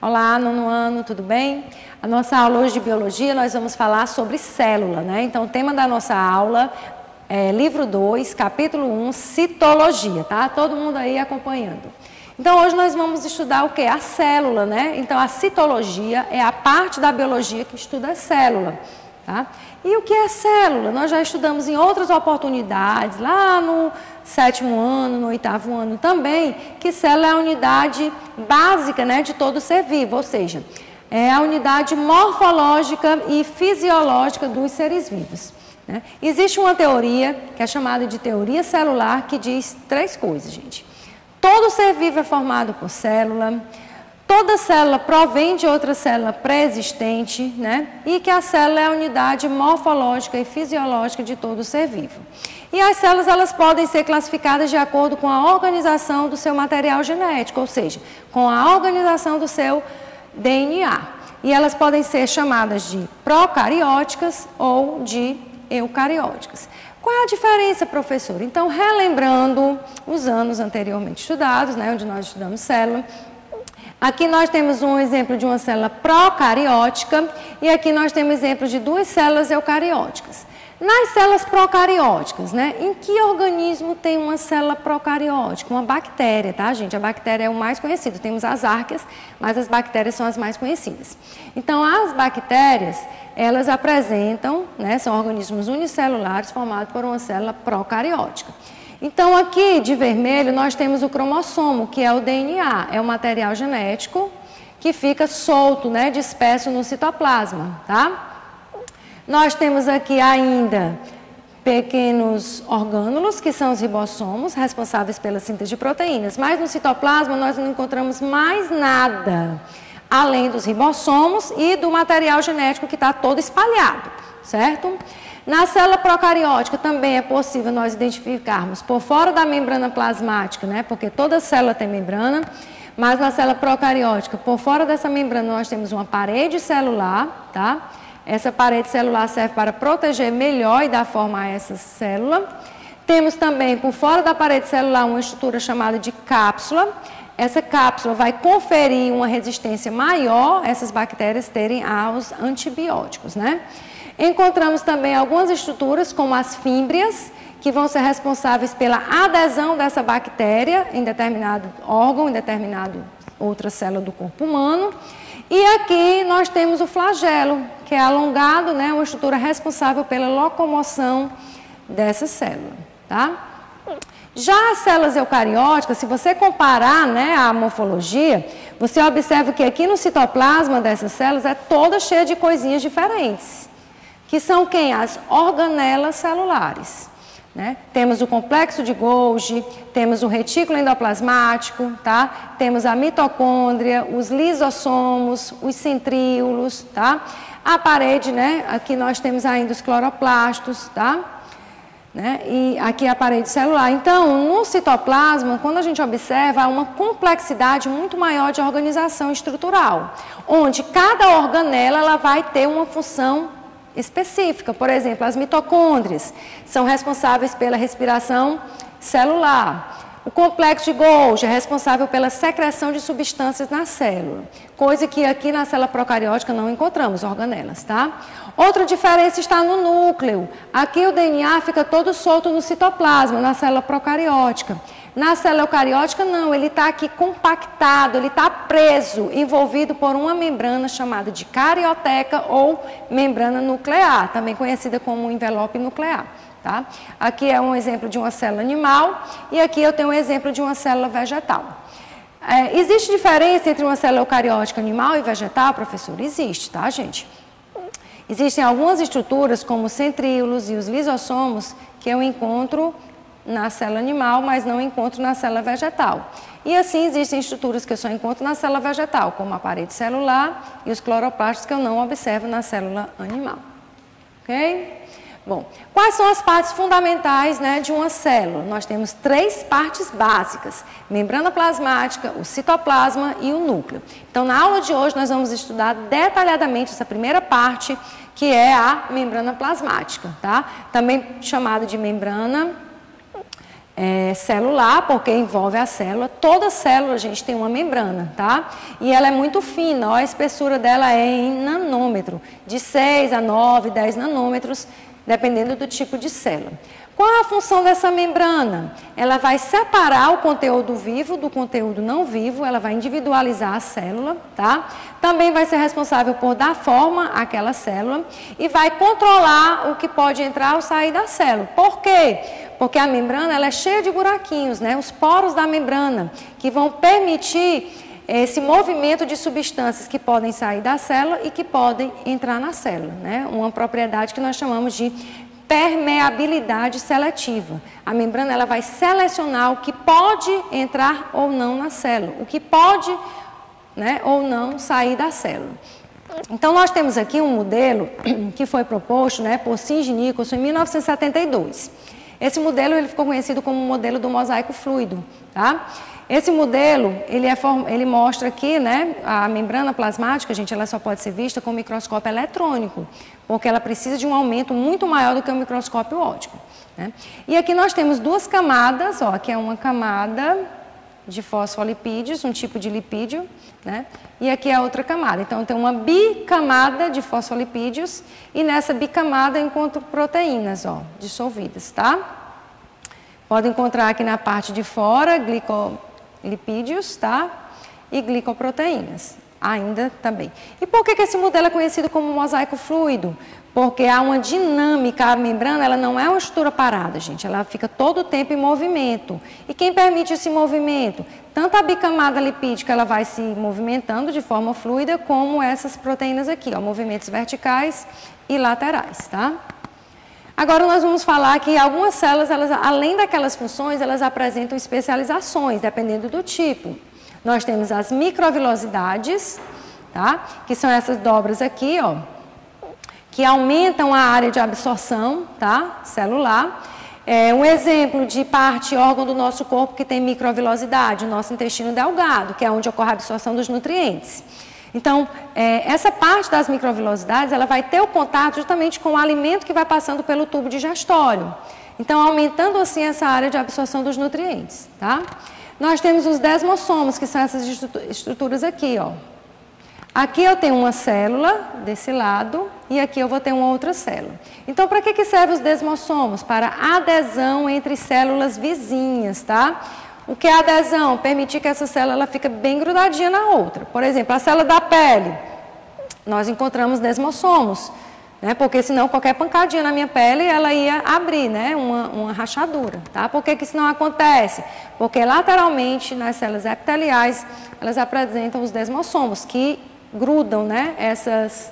Olá, nono ano, tudo bem? A nossa aula hoje de biologia, nós vamos falar sobre célula, né? Então, o tema da nossa aula é livro 2, capítulo 1, citologia, tá? Todo mundo aí acompanhando. Então, hoje nós vamos estudar o quê? A célula, né? Então, a citologia é a parte da biologia que estuda a célula, tá? E o que é célula? Nós já estudamos em outras oportunidades, lá no 7º ano, no 8º ano também, que célula é a unidade básica, né, de todo ser vivo, ou seja, é a unidade morfológica e fisiológica dos seres vivos, né? Existe uma teoria, que é chamada de teoria celular, que diz 3 coisas, gente. Todo ser vivo é formado por célula, toda célula provém de outra célula pré-existente, né? E que a célula é a unidade morfológica e fisiológica de todo ser vivo. E as células, elas podem ser classificadas de acordo com a organização do seu material genético, ou seja, com a organização do seu DNA. E elas podem ser chamadas de procarióticas ou de eucarióticas. Qual é a diferença, professor? Então, relembrando os anos anteriormente estudados, né, onde nós estudamos célula, aqui nós temos um exemplo de uma célula procariótica e aqui nós temos exemplo de 2 células eucarióticas. Nas células procarióticas, né, em que organismo tem uma célula procariótica? Uma bactéria, tá, gente? A bactéria é o mais conhecido. Temos as arqueas, mas as bactérias são as mais conhecidas. Então, as bactérias, elas apresentam, né, são organismos unicelulares formados por uma célula procariótica. Então, aqui de vermelho, nós temos o cromossomo, que é o DNA, é o material genético que fica solto, né, disperso no citoplasma, tá? Nós temos aqui ainda pequenos orgânulos, que são os ribossomos, responsáveis pela síntese de proteínas. Mas no citoplasma nós não encontramos mais nada, além dos ribossomos e do material genético que está todo espalhado, certo? Na célula procariótica também é possível nós identificarmos por fora da membrana plasmática, né? Porque toda célula tem membrana, mas na célula procariótica, por fora dessa membrana, nós temos uma parede celular, tá? Essa parede celular serve para proteger melhor e dar forma a essa célula. Temos também, por fora da parede celular, uma estrutura chamada de cápsula. Essa cápsula vai conferir uma resistência maior a essas bactérias terem aos antibióticos, né? Encontramos também algumas estruturas, como as fímbrias, que vão ser responsáveis pela adesão dessa bactéria em determinado órgão, em determinado outra célula do corpo humano. E aqui nós temos o flagelo, que é alongado, né, uma estrutura responsável pela locomoção dessa célula, tá? Já as células eucarióticas, se você comparar, né, a morfologia, você observa que aqui no citoplasma dessas células é toda cheia de coisinhas diferentes, que são quem? As organelas celulares. Né? Temos o complexo de Golgi, temos o retículo endoplasmático, tá? Temos a mitocôndria, os lisossomos, os centríolos, tá? A parede, né? Aqui nós temos ainda os cloroplastos, tá? Né? E aqui a parede celular. Então, no citoplasma, quando a gente observa, há uma complexidade muito maior de organização estrutural, onde cada organela ela vai ter uma função específica. Por exemplo, as mitocôndrias são responsáveis pela respiração celular. O complexo de Golgi é responsável pela secreção de substâncias na célula, coisa que aqui na célula procariótica não encontramos, organelas, tá? Outra diferença está no núcleo. Aqui o DNA fica todo solto no citoplasma, na célula procariótica. Na célula eucariótica, não, ele está aqui compactado, ele está preso, envolvido por uma membrana chamada de carioteca ou membrana nuclear, também conhecida como envelope nuclear, tá? Aqui é um exemplo de uma célula animal e aqui eu tenho um exemplo de uma célula vegetal. Existe diferença entre uma célula eucariótica animal e vegetal, professor? Existe, tá, gente? Existem algumas estruturas, como os centríolos e os lisossomos, que eu encontro na célula animal, mas não encontro na célula vegetal. E assim existem estruturas que eu só encontro na célula vegetal, como a parede celular e os cloroplastos que eu não observo na célula animal. Ok? Bom, quais são as partes fundamentais, né, de uma célula? Nós temos 3 partes básicas: membrana plasmática, o citoplasma e o núcleo. Então, na aula de hoje, nós vamos estudar detalhadamente essa primeira parte, que é a membrana plasmática, tá? Também chamada de membrana celular, porque envolve a célula. Toda célula, gente, tem uma membrana, tá? E ela é muito fina, ó, a espessura dela é em nanômetro, de 6 a 9, 10 nanômetros, dependendo do tipo de célula. Qual é a função dessa membrana? Ela vai separar o conteúdo vivo do conteúdo não vivo, ela vai individualizar a célula, tá? Também vai ser responsável por dar forma àquela célula e vai controlar o que pode entrar ou sair da célula. Por quê? Porque a membrana ela é cheia de buraquinhos, né? Os poros da membrana, que vão permitir esse movimento de substâncias que podem sair da célula e que podem entrar na célula, né? Uma propriedade que nós chamamos de permeabilidade seletiva. A membrana ela vai selecionar o que pode entrar ou não na célula, o que pode, né, ou não sair da célula. Então, nós temos aqui um modelo que foi proposto, né, por Singer Nicolson em 1972. Esse modelo ele ficou conhecido como o modelo do mosaico fluido, tá? Esse modelo, ele mostra aqui, né, a membrana plasmática, gente, ela só pode ser vista com microscópio eletrônico, porque ela precisa de um aumento muito maior do que o microscópio óptico, né? E aqui nós temos duas camadas, ó, aqui é uma camada de fosfolipídios, um tipo de lipídio, né? E aqui é outra camada. Então, tem uma bicamada de fosfolipídios e nessa bicamada eu encontro proteínas, ó, dissolvidas, tá? Pode encontrar aqui na parte de fora glicolipídios, tá? E glicoproteínas, ainda também. E por que esse modelo é conhecido como mosaico fluido? Porque há uma dinâmica, a membrana ela não é uma estrutura parada, gente, ela fica todo o tempo em movimento. E quem permite esse movimento? Tanto a bicamada lipídica ela vai se movimentando de forma fluida, como essas proteínas aqui, ó, movimentos verticais e laterais, tá? Agora nós vamos falar que algumas células, elas, além daquelas funções, elas apresentam especializações, dependendo do tipo. Nós temos as microvilosidades, tá? Que são essas dobras aqui, ó, que aumentam a área de absorção, tá? Celular. Um exemplo de parte órgão do nosso corpo que tem microvilosidade, o nosso intestino delgado, que é onde ocorre a absorção dos nutrientes. Então, essa parte das microvilosidades, ela vai ter o contato justamente com o alimento que vai passando pelo tubo digestório. Então, aumentando assim essa área de absorção dos nutrientes, tá? Nós temos os desmossomos, que são essas estruturas aqui, ó. Aqui eu tenho uma célula desse lado e aqui eu vou ter uma outra célula. Então, para que servem os desmossomos? Para adesão entre células vizinhas, tá? O que é adesão? Permitir que essa célula fique bem grudadinha na outra. Por exemplo, a célula da pele, nós encontramos desmossomos, né? Porque senão qualquer pancadinha na minha pele, ela ia abrir, né? Uma rachadura, tá? Por que isso não acontece? Porque lateralmente, nas células epiteliais, elas apresentam os desmossomos, que grudam, né? Essas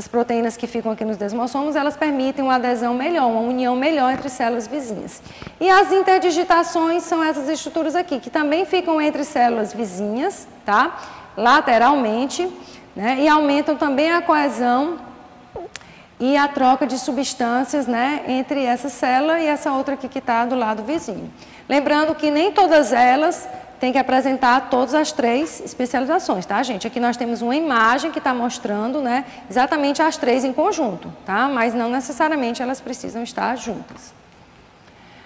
proteínas que ficam aqui nos desmossomos, elas permitem uma adesão melhor, uma união melhor entre células vizinhas. E as interdigitações são essas estruturas aqui, que também ficam entre células vizinhas, tá? Lateralmente, né? E aumentam também a coesão e a troca de substâncias, né? Entre essa célula e essa outra aqui que está do lado vizinho. Lembrando que nem todas elas tem que apresentar todas as três especializações, tá, gente? Aqui nós temos uma imagem que está mostrando, né, exatamente as três em conjunto, tá? Mas não necessariamente elas precisam estar juntas.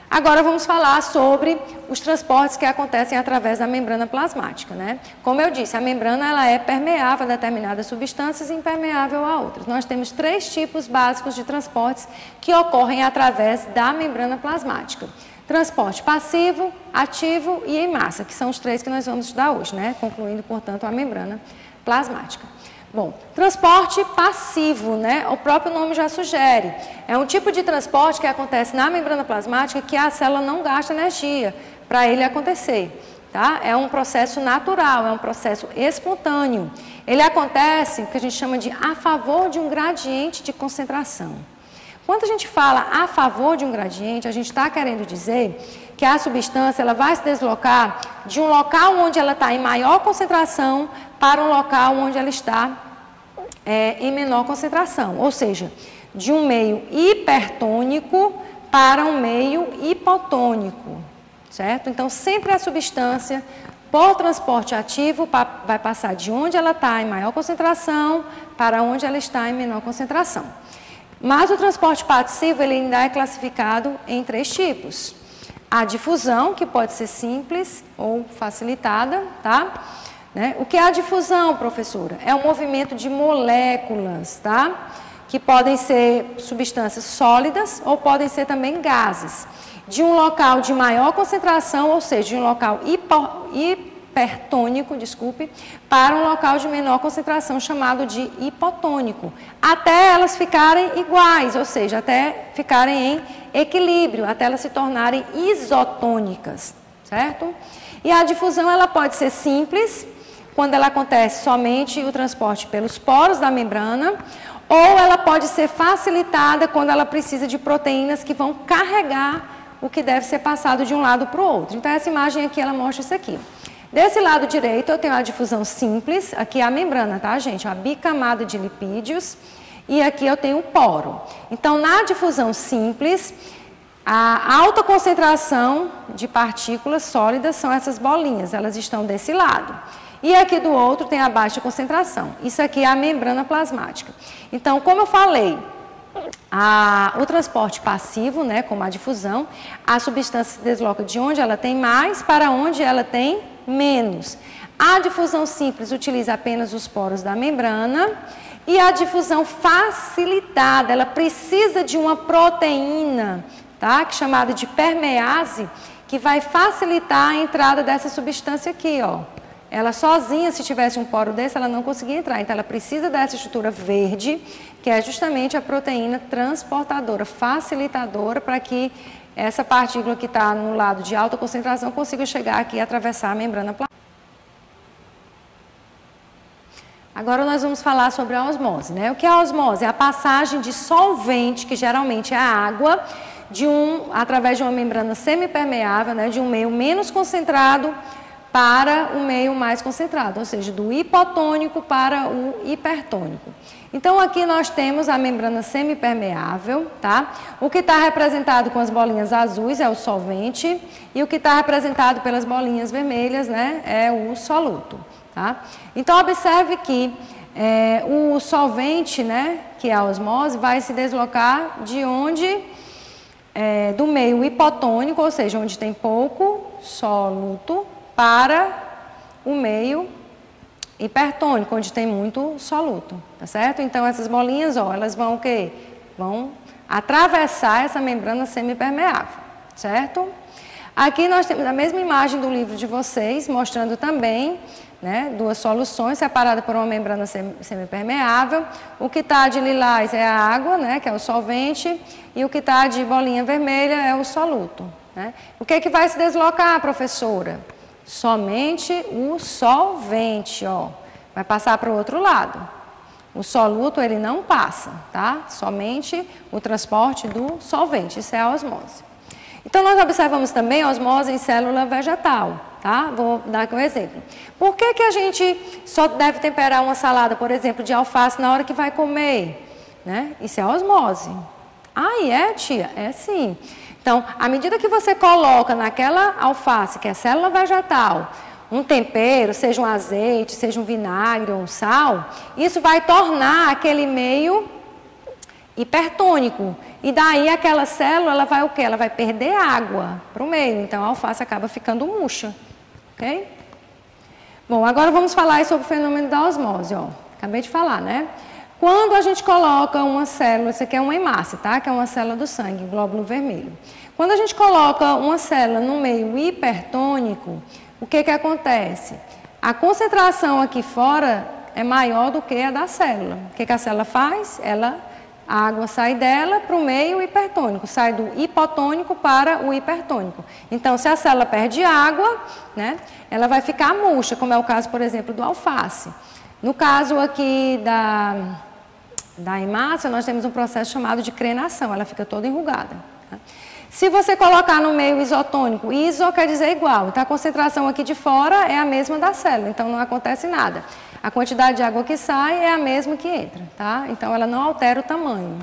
Agora vamos falar sobre os transportes que acontecem através da membrana plasmática, né? Como eu disse, a membrana ela é permeável a determinadas substâncias e impermeável a outras. Nós temos três tipos básicos de transportes que ocorrem através da membrana plasmática. Transporte passivo, ativo e em massa, que são os três que nós vamos estudar hoje, né? Concluindo, portanto, a membrana plasmática. Bom, transporte passivo, né? O próprio nome já sugere. É um tipo de transporte que acontece na membrana plasmática que a célula não gasta energia para ele acontecer, tá? É um processo natural, é um processo espontâneo. Ele acontece, o que a gente chama de a favor de um gradiente de concentração. Quando a gente fala a favor de um gradiente, a gente está querendo dizer que a substância ela vai se deslocar de um local onde ela está em maior concentração para um local onde ela está em menor concentração. Ou seja, de um meio hipertônico para um meio hipotônico, certo? Então, sempre a substância, por transporte ativo, vai passar de onde ela está em maior concentração para onde ela está em menor concentração. Mas o transporte passivo ele ainda é classificado em três tipos. a difusão, que pode ser simples ou facilitada, tá? Né? O que é a difusão, professora? É um movimento de moléculas, tá? Que podem ser substâncias sólidas ou podem ser também gases. De um local de maior concentração, ou seja, de um local hipertônico, para um local de menor concentração, chamado de hipotônico, até elas ficarem iguais, ou seja, até ficarem em equilíbrio, até elas se tornarem isotônicas, certo? E a difusão, ela pode ser simples, quando ela acontece somente o transporte pelos poros da membrana, ou ela pode ser facilitada quando ela precisa de proteínas que vão carregar o que deve ser passado de um lado para o outro. Então, essa imagem aqui, ela mostra isso aqui. Desse lado direito, eu tenho a difusão simples, aqui é a membrana, tá, gente? A bicamada de lipídios, e aqui eu tenho o poro. Então, na difusão simples, a alta concentração de partículas sólidas são essas bolinhas, elas estão desse lado. E aqui do outro tem a baixa concentração. Isso aqui é a membrana plasmática. Então, como eu falei, o transporte passivo, né, como a difusão, a substância se desloca de onde ela tem mais para onde ela tem menos. A difusão simples utiliza apenas os poros da membrana e a difusão facilitada, ela precisa de uma proteína, tá, que é chamada de permease, que vai facilitar a entrada dessa substância aqui, ó. Ela sozinha, se tivesse um poro desse, ela não conseguia entrar. Então, ela precisa dessa estrutura verde, que é justamente a proteína transportadora, facilitadora, para que essa partícula que está no lado de alta concentração consiga chegar aqui e atravessar a membrana plasmática. Agora, nós vamos falar sobre a osmose, né? O que é a osmose? É a passagem de solvente, que geralmente é a água, através de uma membrana semipermeável, né, de um meio menos concentrado para o meio mais concentrado, ou seja, do hipotônico para o hipertônico. Então, aqui nós temos a membrana semipermeável, tá? O que está representado com as bolinhas azuis é o solvente e o que está representado pelas bolinhas vermelhas, né, é o soluto, tá? Então, observe que o solvente, né, que é a osmose, vai se deslocar de onde? Do meio hipotônico, ou seja, onde tem pouco soluto, para o meio hipertônico, onde tem muito soluto, tá certo? Então, essas bolinhas, ó, elas vão o quê? Vão atravessar essa membrana semipermeável, certo? Aqui nós temos a mesma imagem do livro de vocês, mostrando também, né, duas soluções separadas por uma membrana semipermeável. O que está de lilás é a água, né, que é o solvente, e o que está de bolinha vermelha é o soluto, né? O que é que vai se deslocar, professora? Somente o solvente, ó, vai passar para o outro lado. O soluto, ele não passa, tá? Somente o transporte do solvente, isso é a osmose. Então, nós observamos também a osmose em célula vegetal, tá? Vou dar aqui um exemplo. Por que a gente só deve temperar uma salada, por exemplo, de alface na hora que vai comer, né? Isso é a osmose. Ah, é, tia? É sim. Então, à medida que você coloca naquela alface, que é célula vegetal, um tempero, seja um azeite, seja um vinagre ou um sal, isso vai tornar aquele meio hipertônico. E daí aquela célula, ela vai o quê? Ela vai perder água para o meio. Então, a alface acaba ficando murcha, ok? Bom, agora vamos falar sobre o fenômeno da osmose, ó. Acabei de falar, né? Quando a gente coloca uma célula, isso aqui é uma hemácia, tá? Que é uma célula do sangue, glóbulo vermelho. Quando a gente coloca uma célula no meio hipertônico, o que acontece? A concentração aqui fora é maior do que a da célula. O que a célula faz? A água sai dela para o meio hipertônico, sai do hipotônico para o hipertônico. Então, se a célula perde água, né, ela vai ficar murcha, como é o caso, por exemplo, do alface. No caso aqui da hemácia, nós temos um processo chamado de crenação, ela fica toda enrugada. Tá? Se você colocar no meio isotônico, iso quer dizer igual, então a concentração aqui de fora é a mesma da célula, então não acontece nada. A quantidade de água que sai é a mesma que entra, tá? Então ela não altera o tamanho.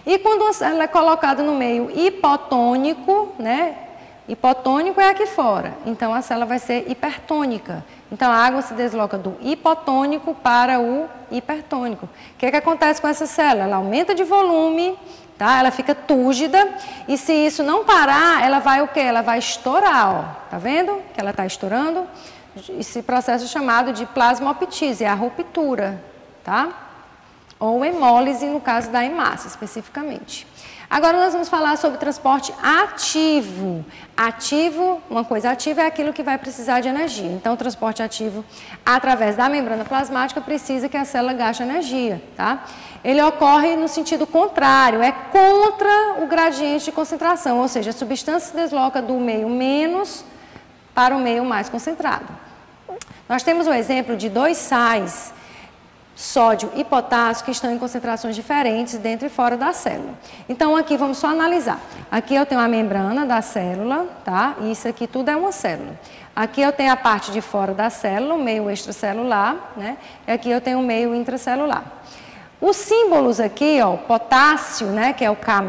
E quando ela é colocada no meio hipotônico, né? Hipotônico é aqui fora, então a célula vai ser hipertônica. Então a água se desloca do hipotônico para o hipertônico. O que acontece com essa célula? Ela aumenta de volume, tá? Ela fica túrgida e se isso não parar, ela vai o quê? Ela vai estourar, ó. Tá vendo que ela está estourando? Esse processo é chamado de plasmoptise, é a ruptura, tá? Ou hemólise, no caso da hemácia, especificamente. Agora nós vamos falar sobre transporte ativo. Ativo, uma coisa ativa é aquilo que vai precisar de energia. Então, o transporte ativo, através da membrana plasmática, precisa que a célula gaste energia, tá? Ele ocorre no sentido contrário, é contra o gradiente de concentração, ou seja, a substância se desloca do meio menos para o meio mais concentrado. Nós temos o exemplo de dois sais, sódio e potássio, que estão em concentrações diferentes dentro e fora da célula. Então, aqui vamos só analisar. Aqui eu tenho a membrana da célula, tá? E isso aqui tudo é uma célula. Aqui eu tenho a parte de fora da célula, o meio extracelular, né? E aqui eu tenho o meio intracelular. Os símbolos aqui, ó, potássio, né, que é o K+,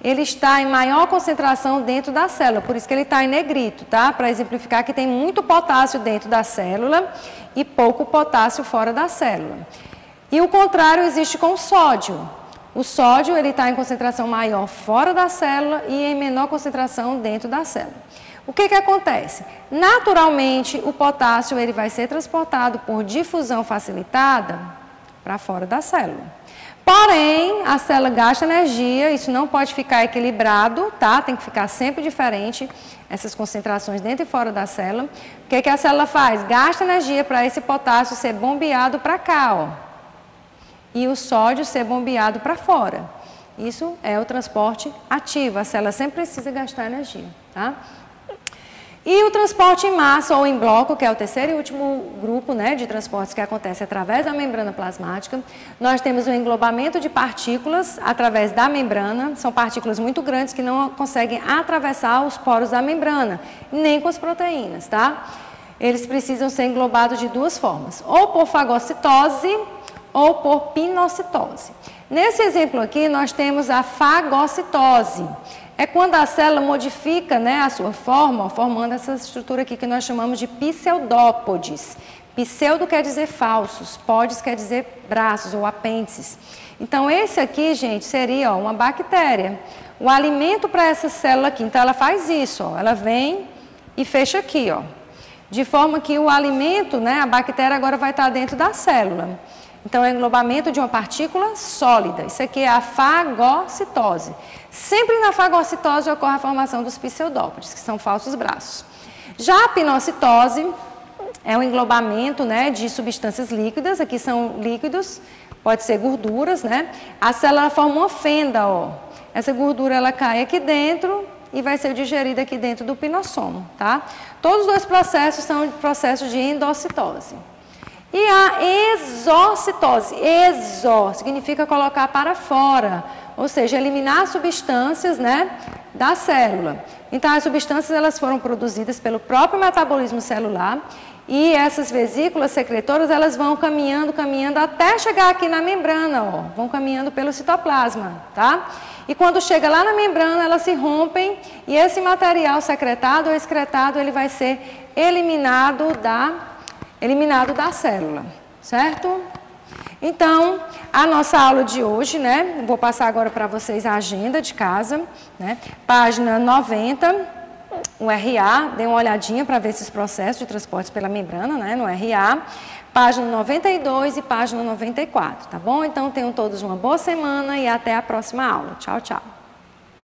ele está em maior concentração dentro da célula, por isso que ele está em negrito, tá? Para exemplificar que tem muito potássio dentro da célula e pouco potássio fora da célula. E o contrário existe com o sódio. O sódio, ele está em concentração maior fora da célula e em menor concentração dentro da célula. O que que acontece? Naturalmente, o potássio, ele vai ser transportado por difusão facilitada para fora da célula. Porém, a célula gasta energia, isso não pode ficar equilibrado, tá? Tem que ficar sempre diferente, essas concentrações dentro e fora da célula. O que que a célula faz? Gasta energia para esse potássio ser bombeado para cá, ó. E o sódio ser bombeado para fora. Isso é o transporte ativo, a célula sempre precisa gastar energia, tá? E o transporte em massa ou em bloco, que é o terceiro e último grupo, né, de transportes que acontece através da membrana plasmática. Nós temos o englobamento de partículas através da membrana. São partículas muito grandes que não conseguem atravessar os poros da membrana, nem com as proteínas, tá? Eles precisam ser englobados de duas formas, ou por fagocitose ou por pinocitose. Nesse exemplo aqui, nós temos a fagocitose. É quando a célula modifica, né, a sua forma, formando essa estrutura aqui que nós chamamos de pseudópodes. Pseudo quer dizer falsos, podes quer dizer braços ou apêndices. Então, esse aqui, gente, seria ó, uma bactéria. O alimento para essa célula aqui, então ela faz isso, ó, ela vem e fecha aqui, ó, de forma que o alimento, né, a bactéria agora vai estar dentro da célula. Então, é o englobamento de uma partícula sólida. Isso aqui é a fagocitose. Sempre na fagocitose ocorre a formação dos pseudópodes, que são falsos braços. Já a pinocitose é o englobamento, né, de substâncias líquidas. Aqui são líquidos, pode ser gorduras, né? A célula forma uma fenda, ó. Essa gordura ela cai aqui dentro e vai ser digerida aqui dentro do pinossomo, tá? Todos os dois processos são processos de endocitose. E a exocitose, exo, significa colocar para fora, ou seja, eliminar substâncias, né, da célula. Então, as substâncias elas foram produzidas pelo próprio metabolismo celular e essas vesículas secretoras elas vão caminhando até chegar aqui na membrana, ó, vão caminhando pelo citoplasma, tá? E quando chega lá na membrana, elas se rompem e esse material secretado ou excretado, ele vai ser eliminado da célula, certo? Então, a nossa aula de hoje, né? Vou passar agora para vocês a agenda de casa, né? Página 90, o RA, dê uma olhadinha para ver esses processos de transportes pela membrana, né? No RA. Página 92 e página 94, tá bom? Então, tenham todos uma boa semana e até a próxima aula. Tchau, tchau.